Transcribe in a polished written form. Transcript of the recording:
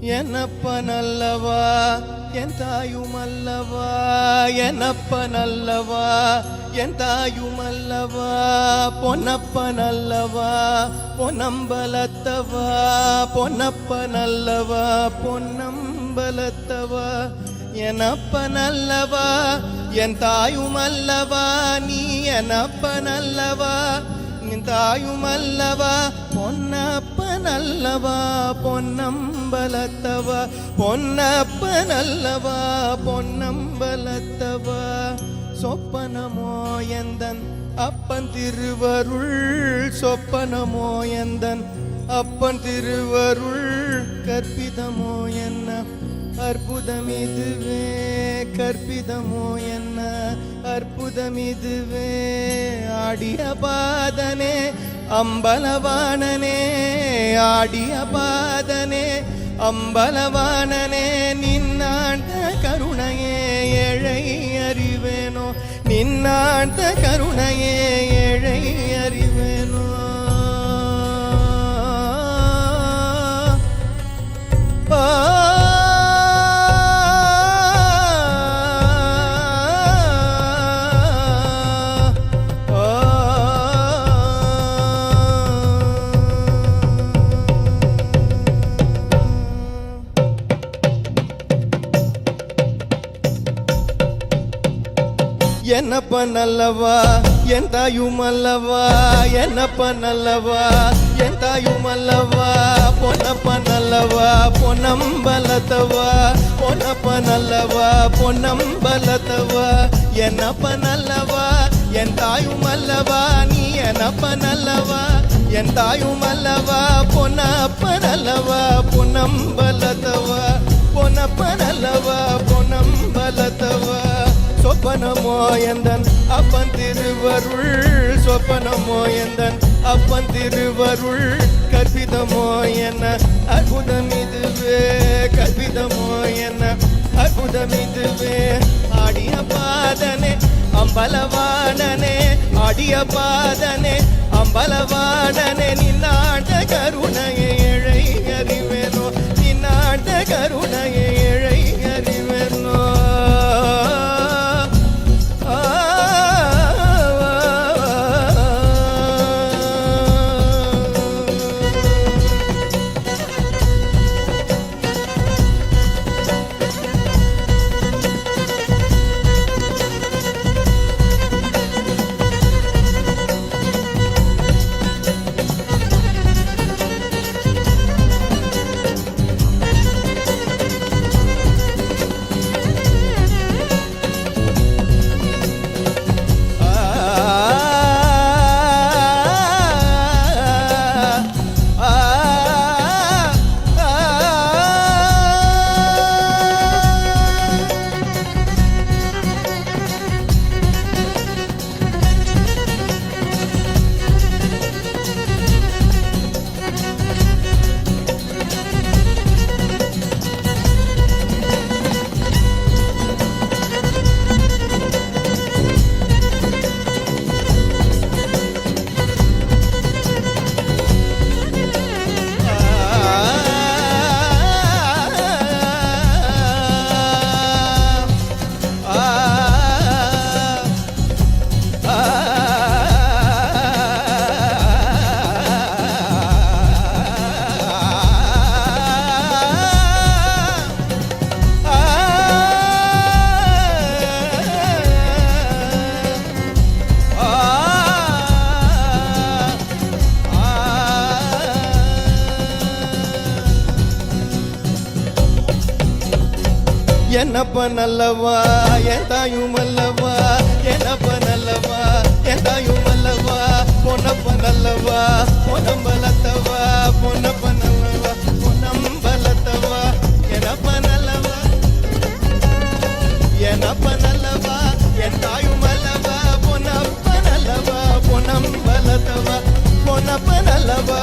ಏನಪ್ಪನಲ್ಲವಾ ಎಂತಾಯುಮಲ್ಲವಾ ಏನಪ್ಪನಲ್ಲವಾ ಎಂತಾಯುಮಲ್ಲವಾ பொன்னப்பனல்லவா பொன்னம்பலத்தவா பொன்னப்பனல்லவா பொன்னம்பலத்தவா ಏನಪ್ಪನಲ್ಲವಾ ಎಂತಾಯುಮಲ್ಲವಾ ನೀ ಏನಪ್ಪನಲ್ಲವಾ ನಿಂತಾಯುಮಲ್ಲವಾ பொன்னப்பனல்லவா பொன்னம்பலத்தவா பொன்னப்பனல்லவா பொன்னம்பலத்தவா சொப்பனமோ எந்தன் அப்பன் திருவருள் சொப்பனமோ எந்தன் அப்பன் திருவருள் கற்பிதமோ என்ன அற்புதமிதுவே கற்பிதமோ என்ன அற்புதமிதுவே ஆடிய பாதனே அம்பலவாணனே ஆடிய பாதனே அம்பலவாணனே நின்னாண்ட கருணையே ஏழை அறிவேனோ நின்னாண்ட கருணையே ஏழை அறிவேனோ என்னப்பனல்லவா ಎಂತಾಯುಮಲ್ಲವಾ என்னப்பனல்லவா ಎಂತಾಯುಮಲ್ಲವಾ பொன்னப்பனல்லவா பொன்னம்பலத்தவா பொன்னப்பனல்லவா பொன்னம்பலத்தவா என்னப்பனல்லவா ಎಂತಾಯುಮಲ್ಲವಾ நீ என்னப்பனல்லவா ಎಂತಾಯುಮಲ್ಲವಾ பொன்னப்பனல்லவா பொன்னம்பலத்தவா பொன்னப்பனல்லவா பொன்னம்பலத்தவா சொப்பனமோ எந்தன் அப்பன் திருவருள் சொப்பனமோ எந்தன் அப்பன் திருவருள் கற்பிதமோ என்ன அற்புதமிதுவே கற்பிதமோ என்ன அற்புதமிதுவே ஆடிய பாதனே அம்பலவாணனே ஆடிய பாதனே அம்பலவாணனே நின்னாண்ட கருணையை ஏழை அறிவேனோ நின்னாண்ட கருணையை ஏழை அறிவேனோ என்னப்பனல்லவா ಎಂತಾಯುಮಲ್ಲವಾ என்னப்பனல்லவா ಎಂತಾಯುಮಲ್ಲವಾ பொன்னப்பனல்லவா பொன்னம்பலத்தவா பொன்னப்பனல்லவா பொன்னம்பலத்தவா என்னப்பனல்லவா என்னப்பனல்லவா ಎಂತಾಯುಮಲ್ಲವಾ பொன்னப்பனல்லவா பொன்னம்பலத்தவா பொன்னப்பனல்லவா